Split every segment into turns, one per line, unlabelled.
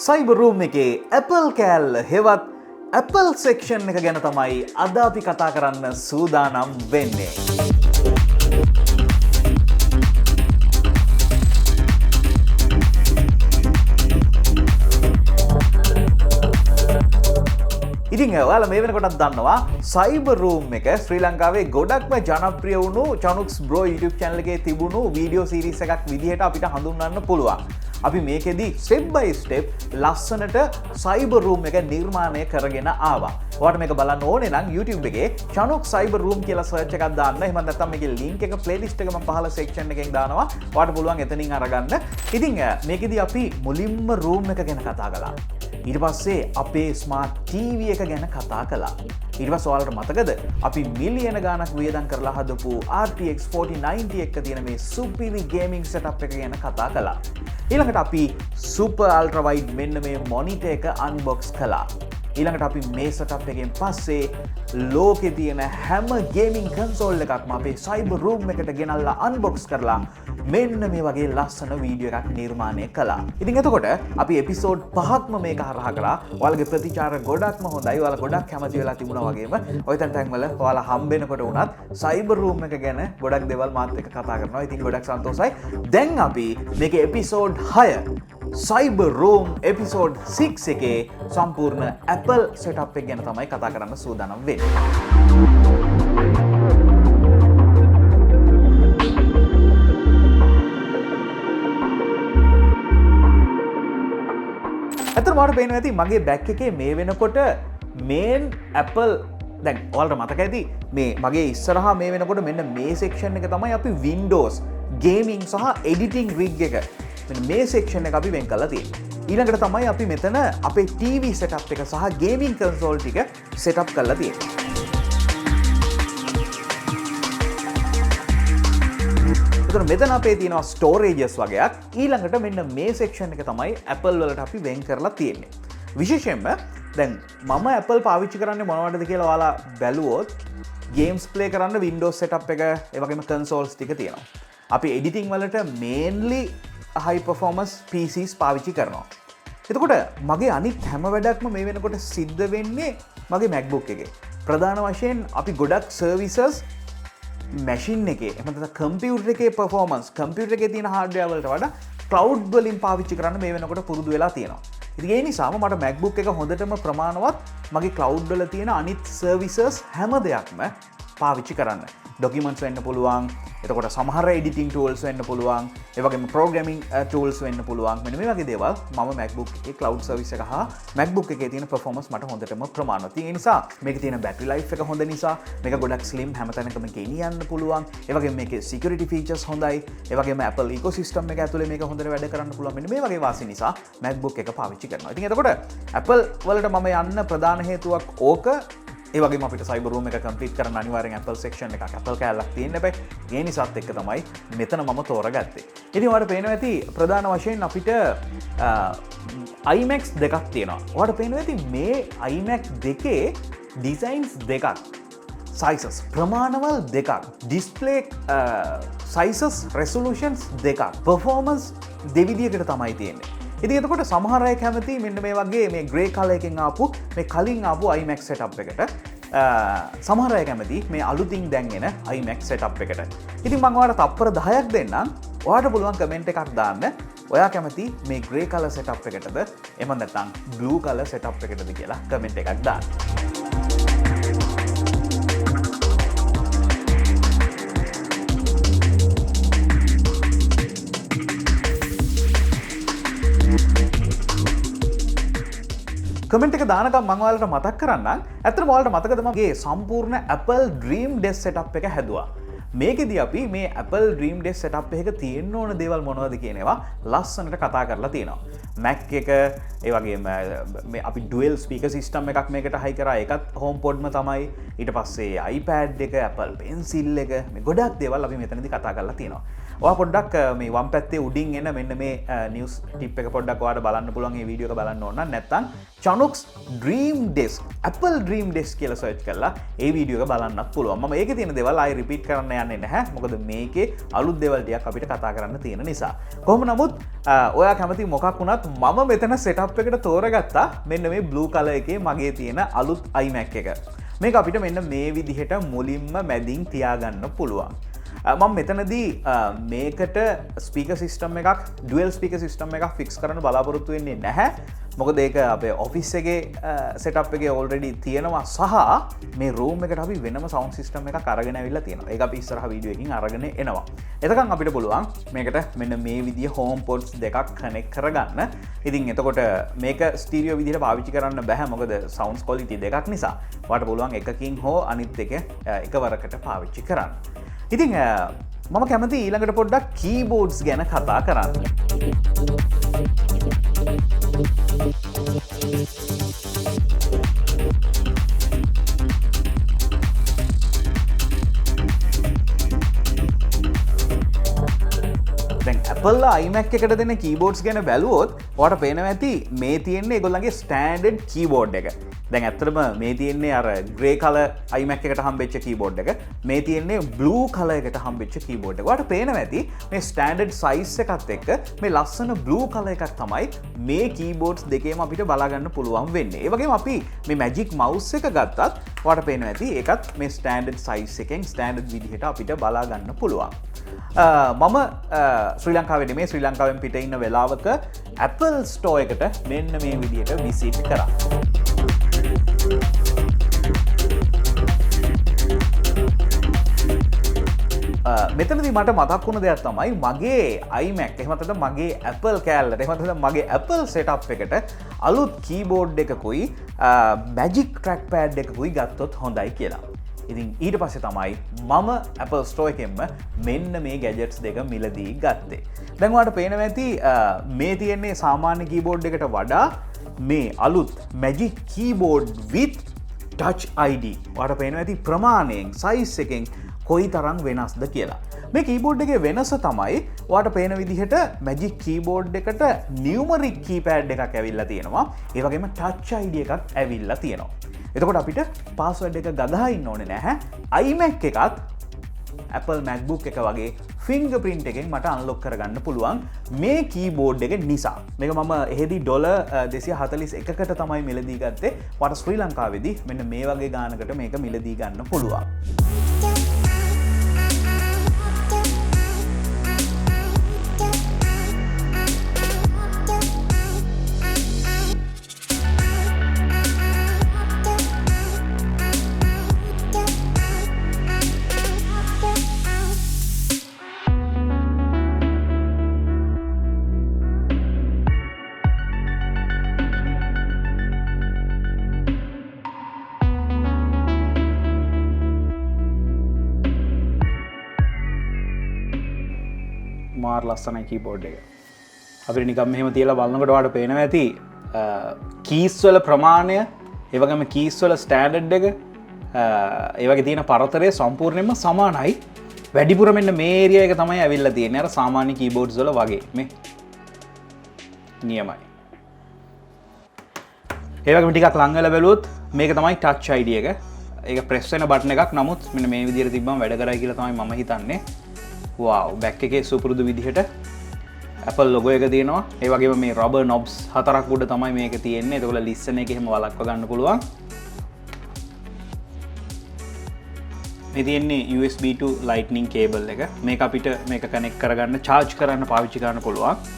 Cyber room එකේ Apple කෑල්ල හෙවත් Apple section එක ගැන තමයි අද අපි කතා කරන්න සූදානම් වෙන්නේ. ඉතින් ඔයාලා මේ වෙනකොටත් දන්නවා සයිබර් රූම් එක ශ්‍රී ලංකාවේ ගොඩක්ම ජනප්‍රිය වුණු Chanux Bro YouTube channel එකේ තිබුණු වීඩියෝ සීරීස් එකක් විදිහට අපිට හඳුන්වන්න පුළුවන්. අපි මේකෙදී step by step ලස්සනට සයිබර් රූම් එක නිර්මාණය කරගෙන ආවා. ඔයාලට මේක බලන්න ඕනේ නම් YouTube එකේ Chanux Cyber Room කියලා search එකක් දාන්න. එහෙම නැත්නම් මේකේ link එක playlist එක මම පහළ section එකෙන් දානවා. ඔයාලට පුළුවන් එතනින් අරගන්න. ඉතින් මේකෙදී අපි මුලින්ම room එක ගැන කතා කළා. ඊට පස්සේ අපේ ස්මාර්ට් TV එක ගැන කතා කළා. ඊට පස්සේ ඔයාලට මතකද අපි මිලියන ගාණක් වියදම් කරලා හදපු RTX 4090 එක තියෙන මේ සුපිරි ගේමිංగ్ setup එක ගැන කතා කළා. ඊළඟට අපි super ultrawide මෙන්න මේ monitor එක unbox කළා. ඊළඟට අපි මේ setup එකෙන් පස්සේ ලෝකේ තියෙන හැම ගේමිංగ్ කන්සෝල් එකක්ම අපේ සයිබර් රූම් එකට ගෙනල්ලා unbox කරලා මෙන්න මේ වගේ ලස්සන වීඩියෝ එකක් නිර්මාණය කළා. ඉතින් එතකොට අපි එපිසෝඩ් 5ක්ම මේක හරහා කරා. ඔයාලගේ ප්‍රතිචාර ගොඩක්ම හොඳයි. ඔයාලා ගොඩක් කැමති වෙලා තිබුණා වගේම ඔය තැන් වල ඔයාලා හම්බෙනකොට උනත් සයිබර් රූම් එක ගැන ගොඩක් දේවල් මාත් එක්ක කතා කරනවා. ඉතින් ගොඩක් සන්තෝෂයි. දැන් අපි මේකේ එපිසෝඩ් 6 Cyber Room episode 6 එකේ සම්පූර්ණ Apple setup එක ගැන තමයි කතා කරන්න සූදානම් වෙන්නේ. අතන මට පේනවා ඇති මගේ බෑග් එකේ මේ වෙනකොට main Apple දැන් ඔයාලට මතක ඇති මේ මගේ ඉස්සරහා මේ වෙනකොට මෙන්න මේ section එක තමයි අපි Windows gaming සහ editing rig එක මේ section එක අපි වෙන් කරලා තියෙන්නේ. ඊළඟට තමයි අපි මෙතන අපේ TV setup එක සහ gaming console ටික setup කරලා තියෙන්නේ. එතකොට මෙතන අපේ තියෙනවා storages වගේක්. ඊළඟට මෙන්න මේ section එක තමයි Apple වලට අපි වෙන් කරලා තියෙන්නේ. විශේෂයෙන්ම දැන් මම Apple පාවිච්චි කරන්නේ මොනවටද කියලා ඔයාලා බැලුවොත් games play කරන්න Windows setup එක ඒ වගේම consoles ටික තියෙනවා. අපි editing වලට mainly high performance PCs පාවිච්චි කරනවා. එතකොට මගේ අනිත් හැම වැඩක්ම මේ වෙනකොට සිද්ධ වෙන්නේ මගේ MacBook එකේ. ප්‍රධාන වශයෙන් අපි ගොඩක් services machine එකේ එහෙම නැත්නම් computer එකේ performance computer එකේ තියෙන hardware වලට වඩා cloud වලින් පාවිච්චි කරන්න මේ වෙනකොට පුරුදු වෙලා තියෙනවා. ඉතින් ඒ නිසාම මට MacBook එක හොඳටම ප්‍රමාණවත් මගේ cloud වල තියෙන අනිත් services හැම දෙයක්ම පාවිච්චි කරන්න. Documents වෙන්න පුළුවන්. එතකොට සමහර editing tools වෙන්න පුළුවන්. ඒ වගේම programming tools වෙන්න පුළුවන්. මෙන්න මේ වගේ දේවල් මම MacBook එකේ cloud service එක හා MacBook එකේ තියෙන performance මට හොඳටම ප්‍රමාණවත්. ඒ නිසා මේකේ තියෙන battery life එක හොඳ නිසා මේක ගොඩක් slim හැමතැනකම ගෙනියන්න පුළුවන්. ඒ වගේම මේකේ security features හොඳයි. ඒ වගේම Apple ecosystem එක ඇතුලේ මේක හොඳට වැඩ කරන්න පුළුවන්. මෙන්න මේ වගේ වාසි නිසා MacBook එක පාවිච්චි කරනවා. ඉතින් එතකොට Apple වලට මම යන්න ප්‍රධාන හේතුවක් ඕක. ඒ වගේම අපිට සයිබර් රූම් එක කම්ප්ලීට් කරන්න අනිවාර්යෙන් Apple section එකක් Apple කෑල්ලක් තියෙන්න බෑ. ඒ නිසාත් එක්ක තමයි මෙතන මම තෝරගත්තේ. ඉතින් ඔයාලට පේනවා ඇති ප්‍රධාන වශයෙන් අපිට iMacs දෙකක් තියෙනවා. ඔයාලට පේනවා ඇති මේ iMac දෙකේ designs දෙකක්. sizes ප්‍රමාණවල් දෙකක්. display sizes resolutions දෙකක්. performance දෙවිදියකට තමයි තියෙන්නේ. ඉතින් එතකොට සමහර අය කැමති මෙන්න මේ වගේ මේ grey color එකෙන් ආපු මේ කලින් ආපු iMac setup එකට. සමහර අය කැමති මේ අලුතින් දැන් එන iMac setup එකට. ඉතින් මම ඔයාලට තප්පර 10ක් දෙන්නම්. ඔයාලට පුළුවන් කමෙන්ට් එකක් දාන්න. ඔයා කැමති මේ grey color setup එකටද එහෙම නැත්නම් blue color setup එකටද කියලා කමෙන්ට් එකක් දාන්න. කමෙන්ට් එක දානකම් මම ඔයාලට මතක් කරන්නම්. ඇත්තටම ඔයාලට මතකද මගේ සම්පූර්ණ Apple Dream Desk setup එක හැදුවා. මේකෙදී අපි මේ Apple Dream Desk setup එකක තියෙන්න ඕන දේවල් මොනවද කියන ඒවා ලස්සනට කතා කරලා තියෙනවා. Mac එක ඒ වගේම මේ අපි dual speaker system එකක් මේකට හයි කරා. ඒකත් HomePod ම තමයි. ඊට පස්සේ iPad එක, Apple Pencil එක මේ ගොඩක් දේවල් අපි මෙතනදී කතා කරලා තියෙනවා. ඔයා පොඩ්ඩක් මේ වම් පැත්තේ උඩින් එන මෙන්න මේ නිවුස් ටිප් එක පොඩ්ඩක් ඔයාලට බලන්න පුළුවන් මේ වීඩියෝ එක බලන්න ඕන නම් නැත්නම් Chanux Dream Desk Apple Dream Desk කියලා සර්ච් කරලා ඒ වීඩියෝ එක බලන්නත් පුළුවන්. මම ඒකේ තියෙන දේවල් ආයි රිපීට් කරන්න යන්නේ නැහැ. මොකද මේකේ අලුත් දේවල් ටිකක් අපිට කතා කරන්න තියෙන නිසා. කොහොම නමුත් ඔයා කැමති මොකක් වුණත් මම මෙතන සෙටප් එකට තෝරගත්තා මෙන්න මේ blue color එකේ මගේ තියෙන අලුත් iMac එක. මේක අපිට මෙන්න මේ විදිහට මුලින්ම මැදින් තියාගන්න පුළුවන්. මම මෙතනදී මේකට ස්පීකර් සිස්ටම් එකක් ඩුවල් ස්පීකර් සිස්ටම් එකක් ෆික්ස් කරන්න බලාපොරොත්තු වෙන්නේ නැහැ. මොකද ඒක අපේ ඔෆිස් එකේ සෙටප් එකේ ඔල්රෙඩි තියෙනවා සහ මේ රූම් එකට අපි වෙනම සවුන්ඩ් සිස්ටම් එකක් අරගෙන ඇවිල්ලා තියෙනවා. ඒක අපි ඉස්සරහ වීඩියෝ එකකින් අරගෙන එනවා. එතකන් අපිට පුළුවන් මේකට මෙන්න මේ විදිය හෝම් පොඩ්ස් දෙකක් කනෙක්ට් කරගන්න. ඉතින් එතකොට මේක ස්ටීරියෝ විදිහට පාවිච්චි කරන්න බෑ මොකද සවුන්ඩ්ස් ක්වොලිටි දෙකක් නිසා. ඔයාලට පුළුවන් එකකින් හෝ අනිත් එක එකවරකට පාවිච්චි කරන්න. ඉතින් මම කැමති ඊළඟට පොඩ්ඩක් කීබෝඩ්ස් ගැන කතා කරන්න. දැන් Apple iMac එකට දෙන කීබෝඩ්ස් ගැන බැලුවොත් ඔයාලට පේනවා ඇති මේ තියෙන්නේ ඒගොල්ලන්ගේ ස්ටෑන්ඩඩ් කීබෝඩ් එක. දැන් ඇත්තටම මේ තියෙන්නේ අර ග්‍රේ කලර් iMac එකට හම්බෙච්ච කීබෝඩ් එක. මේ තියෙන්නේ බ්ලූ කලර් එකට හම්බෙච්ච කීබෝඩ් එක. ඔයාලට පේනවා ඇති මේ ස්ටෑන්ඩඩ් සයිස් එකත් එක්ක මේ ලස්සන බ්ලූ කලර් එකක් තමයි මේ කීබෝඩ්ස් දෙකේම අපිට බලා ගන්න පුළුවන් වෙන්නේ. ඒ වගේම අපි මේ Magic mouse එක ගත්තත් ඔයාලට පේනවා ඇති ඒකත් මේ ස්ටෑන්ඩඩ් සයිස් එකෙන් ස්ටෑන්ඩඩ් විදිහට අපිට බලා ගන්න පුළුවන්. මම ශ්‍රී ලංකාවේ නෙමෙයි ශ්‍රී ලංකාවෙන් පිට ඉන්න වෙලාවක Apple Store එකට මෙන්න මේ විදිහට විසිට් කරා. මෙතනදී මට මතක් වුණ දෙයක් තමයි මගේ iMac එහෙම නැත්නම් මගේ Apple කෑල්ලට එහෙම නැත්නම් මගේ Apple setup එකට අලුත් keyboard එකකුයි Magic Trackpad එකකුයි ගත්තොත් හොඳයි කියලා. ඉතින් ඊට පස්සේ තමයි මම Apple Store එකෙන්ම මෙන්න මේ gadgets දෙක මිලදී ගත්තේ. දැන් ඔයාලට පේනවා ඇති මේ තියෙන්නේ සාමාන්‍ය keyboard එකට වඩා මේ අලුත් Magic keyboard with touch ID. ඔයාලට පේනවා ඇති ප්‍රමාණයෙන් size එකෙන් කොයි තරම් වෙනස්ද කියලා. මේ keyboard එකේ වෙනස තමයි ඔයාලට පේන විදිහට Magic keyboard එකට numeric keypad එකක් ඇවිල්ලා තියෙනවා. ඒ වගේම touch ID එකක් ඇවිල්ලා තියෙනවා. එතකොට අපිට password එක ගගහා ඉන්න ඕනේ නැහැ. iMac එකත් Apple MacBook එක වගේ fingerprint එකෙන් මට unlock කරගන්න පුළුවන් මේ keyboard එක නිසා. මේක මම එහෙදි $241කට තමයි මිලදී ගත්තේ. ඔයාලට ශ්‍රී ලංකාවේදී මෙන්න මේ වගේ ගානකට මේක මිලදී ගන්න පුළුවන්. මාර ලස්සනයි කීබෝඩ් එක. අපිට නිකම් මෙහෙම තියලා බලනකොට ඔයාලට පේනවා ඇති කීස් වල ප්‍රමාණය, ඒ වගේම කීස් වල ස්ටෑන්ඩඩ් එක, ඒ වගේ තියෙන පරතරය සම්පූර්ණයෙන්ම සමානයි. වැඩිපුර මෙන්න මේ ඒරියා එක තමයි ඇවිල්ලා තියෙන්නේ අර සාමාන්‍ය කීබෝඩ්ස් වල වගේ. මේ නියමයි. ඒ වගේම ටිකක් ලං වෙලා බැලුවොත් මේක තමයි touch ID එක. ඒක ප්‍රෙස් වෙන බටන් එකක්. නමුත් මෙන්න මේ විදිහට තිබ්බම වැඩ කරයි කියලා තමයි මම හිතන්නේ. wow, back එකේ සුපුරුදු විදිහට Apple logo එක තියෙනවා. ඒ වගේම මේ rubber knobs හතරක් උඩ තමයි මේක තියෙන්නේ. ඒකවල listen එක එහෙම වලක්ව ගන්න පුළුවන්. මේ තියෙන්නේ USB to lightning cable එක. මේක අපිට මේක connect කරගන්න, charge කරන්න පාවිච්චි කරන්න පුළුවන්.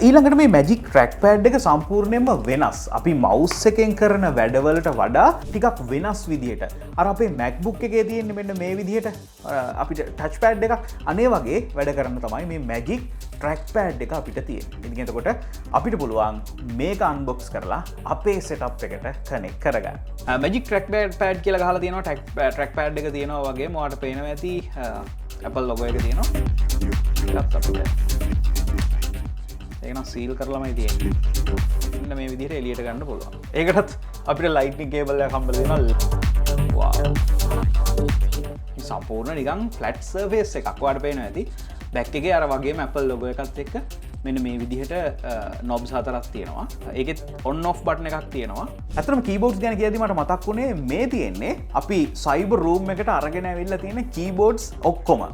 ඊළඟට මේ Magic Trackpad එක සම්පූර්ණයෙන්ම වෙනස්. අපි mouse එකෙන් කරන වැඩවලට වඩා ටිකක් වෙනස් විදිහට. අර අපේ MacBook එකේ තියෙන්නේ මෙන්න මේ විදිහට අපිට touchpad එකක් අනේ වගේ වැඩ කරන්න තමයි මේ Magic Trackpad එක අපිට තියෙන්නේ. ඉතින් එතකොට අපිට පුළුවන් මේක unbox කරලා අපේ setup එකට connect කරගන්න. Magic Trackpad කියලා ගහලා තියෙනවා. Trackpad එක තියෙනවා වගේම ඔයාලට පේනවා ඇති Apple logo එක තියෙනවා. laptop එකට ඒක නම් සීල් කරලාමයි තියෙන්නේ. මෙන්න මේ විදිහට එළියට ගන්න පුළුවන්. ඒකටත් අපිට lightning cable එකක් හම්බෙලා දෙනවා. wow. සම්පූර්ණ නිකන් ෆ්ලැට් සර්ෆේස් එකක්. ඔයාලට පේනවා ඇති. බැක් එකේ අර වගේම Apple logo එකත් එක්ක මෙන්න මේ විදිහට knobs හතරක් තියෙනවා. ඒකෙත් on off button එකක් තියෙනවා. ඇත්තටම keyboards ගැන කියද්දි මට මතක් වුණේ මේ තියෙන්නේ අපි cyber room එකට අරගෙන ඇවිල්ලා තියෙන keyboards ඔක්කොම.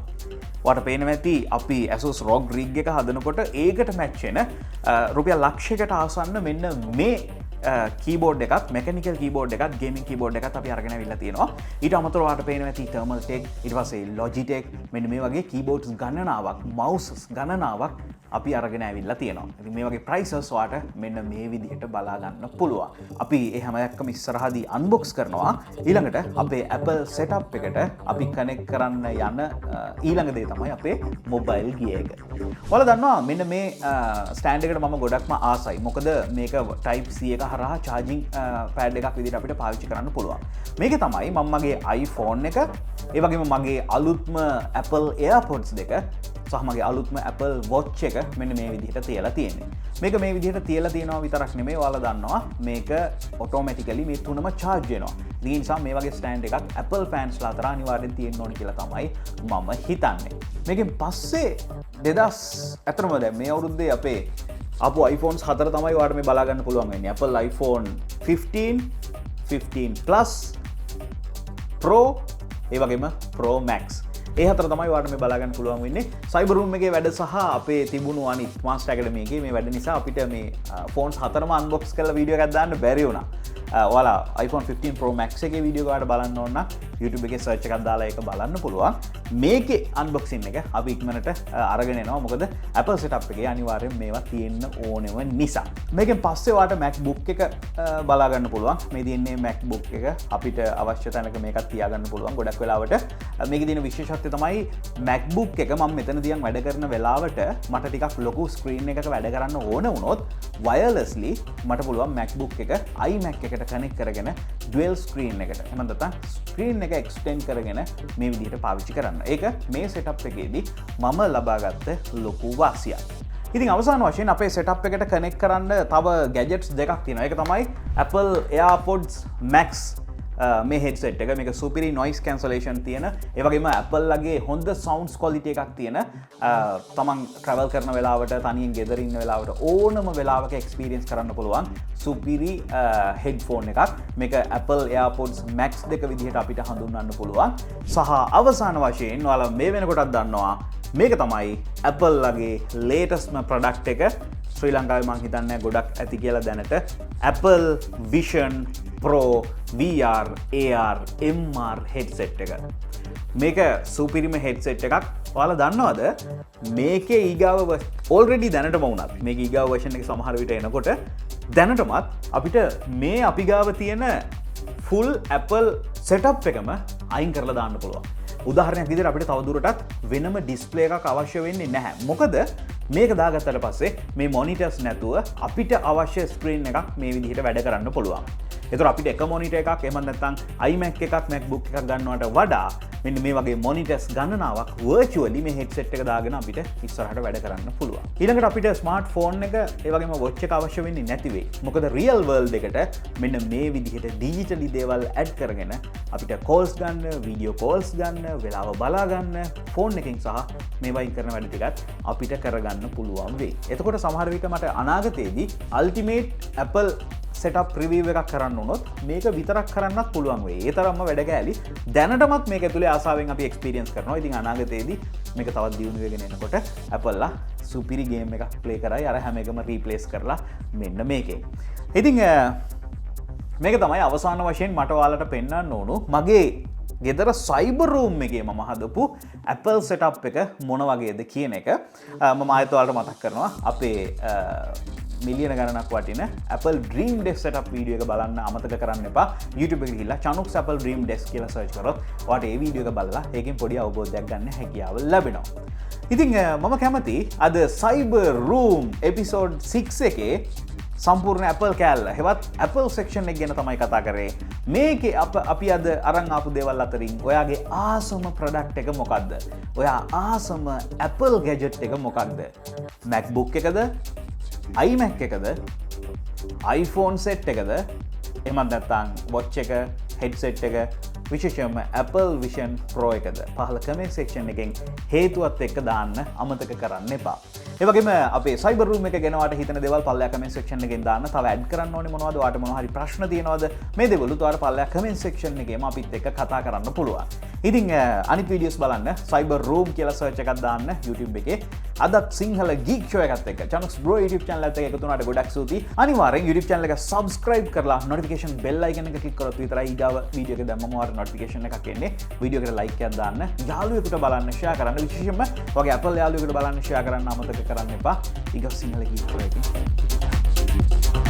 ඔයාලට පේනවා ඇති අපි Asus ROG rig එක හදනකොට ඒකට match වෙන රුපියල් ලක්ෂයකට ආසන්න මෙන්න මේ කීබෝඩ් එකත් මෙකනිකල් කීබෝඩ් එකත් ගේමින් කීබෝඩ් එකත් අපි අරගෙන අවිල්ලා තියෙනවා. ඊට අමතරව ඔයාලට පේනවා ඇති thermal tech ඊට පස්සේ Logitech මෙන්න මේ වගේ කීබෝඩ්ස් ගණනාවක් mouses ගණනාවක් අපි අරගෙන ඇවිල්ලා තියෙනවා. ඉතින් මේ වගේ prices ඔයාලට මෙන්න මේ විදිහට බලා ගන්න පුළුවන්. අපි ඒ හැම එකක්ම ඉස්සරහදී unbox කරනවා. ඊළඟට අපේ Apple setup එකට අපි connect කරන්න යන ඊළඟ දේ තමයි අපේ mobile gear එක. ඔයාලා දන්නවා මෙන්න මේ stand එකට මම ගොඩක්ම ආසයි. මොකද මේක type C එක හරහා charging pad එකක් විදිහට අපිට පාවිච්චි කරන්න පුළුවන්. මේක තමයි මම මගේ iPhone එක, ඒ වගේම මගේ අලුත්ම Apple AirPods දෙක සහ මගේ අලුත්ම Apple Watch එක මෙන්න මේ විදිහට තියලා තියෙන්නේ. මේක මේ විදිහට තියලා තියෙනවා විතරක් නෙමෙයි, ඔයාලා දන්නවා මේක automatically මේ තුනම charge වෙනවා. ඒ නිසා මේ වගේ stand එකක් Apple fans ලා අතර අනිවාර්යෙන් තියෙන්න ඕනේ කියලා තමයි මම හිතන්නේ. මේකෙන් පස්සේ 2000 අතරම දැන් මේ අවුරුද්දේ අපේ අපෝ iPhones 4 තමයි ඔයාලට මේ බලා ගන්න පුළුවන් වෙන්නේ. Apple iPhone 15, 15 Plus, Pro, ඒ වගේම Pro Max. ඒ හතර තමයි ඔයාලට මේ බලා ගන්න පුළුවන් වෙන්නේ. Cyber Room එකේ වැඩ සහ අපේ තිබුණු අනිත් Master Academy එකේ මේ වැඩ නිසා අපිට මේ phones හතරම unbox කරලා වීඩියෝ එකක් දාන්න බැරි වුණා. ඔයාලා iPhone 15 Pro Max එකේ වීඩියෝ එක ඔයාලට බලන්න ඕන නම් YouTube එකේ search එකක් දාලා ඒක බලන්න පුළුවන්. මේකේ unboxing එක අපි ඉක්මනට අරගෙන එනවා. මොකද Apple setup එකේ අනිවාර්යෙන් මේවා තියෙන්න ඕනෙම නිසා. මේකෙන් පස්සේ ඔයාලට MacBook එක බලා ගන්න පුළුවන්. මේ තියෙන්නේ MacBook එක. අපිට අවශ්‍ය තැනක මේකත් තියාගන්න පුළුවන්. ගොඩක් වෙලාවට මේකේ තියෙන විශේෂත්වය තමයි MacBook එක මම මෙතන තියන් වැඩ කරන වෙලාවට මට ටිකක් ලොකු screen එකක වැඩ කරන්න ඕන වුණොත් wirelessly මට පුළුවන් MacBook එක iMac එකට connect කරගෙන dual screen එකට එහෙම නැත්නම් screen එක extend කරගෙන මේ විදිහට පාවිච්චි කරන්න. ඒක මේ setup එකේදී මම ලබාගත්ත ලොකු වාසියක්. ඉතින් අවසාන වශයෙන් අපේ setup එකට connect කරන්න තව gadgets දෙකක් තියෙනවා. ඒක තමයි Apple AirPods Max මේ headset එක. මේක superior noise cancellation තියෙන, ඒ වගේම Apple ලගේ හොඳ sounds quality එකක් තියෙන, තමන් travel කරන වෙලාවට තනියෙන් ගෙදර ඉන්න වෙලාවට ඕනම වෙලාවක experience කරන්න පුළුවන් superior headphone එකක්. මේක Apple AirPods Max දෙක විදිහට අපිට හඳුන්වන්න පුළුවන්. සහ අවසාන වශයෙන් ඔයාලා මේ වෙනකොටත් දන්නවා මේක තමයි Apple ලගේ latestම product එක. ශ්‍රී ලංකාවේ මං හිතන්නේ ගොඩක් ඇති කියලා දැනට Apple Vision Pro VR AR MR headset එක. මේක සුපිරිම headset එකක්. ඔයාලා දන්නවද මේකේ ඊගාව already දැනටම වුණත් මේක ඊගාව version එක සමහර විට එනකොට දැනටමත් අපිට මේ අපි ගාව තියෙන full Apple setup එකම අයින් කරලා දාන්න පුළුවන්. උදාහරණයක් විදිහට අපිට තවදුරටත් වෙනම ඩිස්ප්ලේ එකක් අවශ්‍ය වෙන්නේ නැහැ. මොකද මේක දාගත්තට පස්සේ මේ මොනිටර්ස් නැතුව අපිට අවශ්‍ය ස්ක්‍රීන් එකක් මේ විදිහට වැඩ කරන්න පුළුවන්. ඒතර අපිට එක මොනිටර් එකක් එහෙම නැත්නම් iMac එකක් MacBook එකක් ගන්නවට වඩා මෙන්න මේ වගේ මොනිටර්ස් ගණනාවක් virtually මේ headset එක දාගෙන අපිට ඉස්සරහට වැඩ කරන්න පුළුවන්. ඊළඟට අපිට smartphone එක ඒ වගේම watch එක අවශ්‍ය වෙන්නේ නැති වෙයි. මොකද real world එකට මෙන්න මේ විදිහට digitally දේවල් add කරගෙන අපිට calls ගන්න, video calls ගන්න, වෙලාව බලා ගන්න, phone එකෙන් සහ මේවයින් කරන වැඩ ටිකත් අපිට කරගන්න පුළුවන් වෙයි. එතකොට සමහර විට මට අනාගතයේදී ultimate Apple setup review එකක් කරන්න වුණොත් මේක විතරක් කරන්නත් පුළුවන් වෙයි. ඒ තරම්ම වැඩ කෑලි දැනටමත් මේක ඇතුලේ ආසාවෙන් අපි experience කරනවා. ඉතින් අනාගතයේදී මේක තවත් දියුණු වෙගෙන එනකොට Apple ලා සුපිරි game එකක් play කරයි අර හැම එකම replace කරලා මෙන්න මේකේ. ඉතින් මේක තමයි අවසාන වශයෙන් මට ඔයාලට පෙන්වන්න ඕන මගේ ගෙදර cyber room එකේ මම හදපු Apple setup එක මොන වගේද කියන එක මම ආයෙත් ඔයාලට මතක් කරනවා. අපේ මිලියන ගණනක් වටින Apple Dream Desk setup video එක බලන්න අමතක කරන්න එපා. YouTube එකට ගිහිල්ලා Chanux Apple Dream Desk කියලා search කරොත් ඔයාලට ඒ වීඩියෝ එක බලලා ඒකෙන් පොඩි අවබෝධයක් ගන්න හැකියාව ලැබෙනවා. ඉතින් මම කැමති අද cyber room episode 6 එකේ සම්පූර්ණ Apple කෑල්ල හෙවත් Apple section එක ගැන තමයි කතා කරේ. මේකේ අපි අද අරන් ආපු දේවල් අතරින් ඔයාගේ ආසම product එක මොකක්ද? ඔයා ආසම Apple gadget එක මොකක්ද? MacBook එකද? iMac එකද? iPhone set එකද? එහෙම නැත්නම් watch එක, headset එක, විශේෂයෙන්ම Apple Vision Pro එකද පහළ කමෙන්ට් සෙක්ෂන් එකෙන් හේතුවත් එක්ක දාන්න අමතක කරන්න එපා. ඒ වගේම අපේ සයිබර් රූම් එක ගැන ඔයාලට හිතන දේවල් පල්ලෙහා කමෙන්ට් සෙක්ෂන් එකෙන් දාන්න. තව ඇඩ් කරන්න ඕනේ මොනවද? ඔයාලට මොනවා හරි ප්‍රශ්න තියෙනවද? මේ දේවලුත් ඔයාලට පල්ලෙහා කමෙන්ට් සෙක්ෂන් එකේම අපිත් එක්ක කතා කරන්න පුළුවන්. ඉතින් අනිත් වීඩියෝස් බලන්න සයිබර් රූම් කියලා සර්ච් එකක් දාන්න YouTube එකේ. අදත් සිංහල Geek Show එකත් එක්ක Chanux Bro YouTube channel එකත් එක්ක එකතු වුණාට ගොඩක් ස්තුතියි. අනිවාර්යෙන් YouTube channel එක subscribe කරලා notification bell icon එක click කරොත් විතරයි ඊගාව වීඩියෝ එක දැම්මම ඔයාලට notification එකක් එන්නේ. වීඩියෝ එකට like එකක් දාන්න. යාළුවෙකුට බලන්න share කරන්න. විශේෂයෙන්ම ඔයගේ Apple යාළුවෙකුට බලන්න share කරන්න අමතක කරන්න එපා. ඊගොස් සිංහල Geek Show එකේ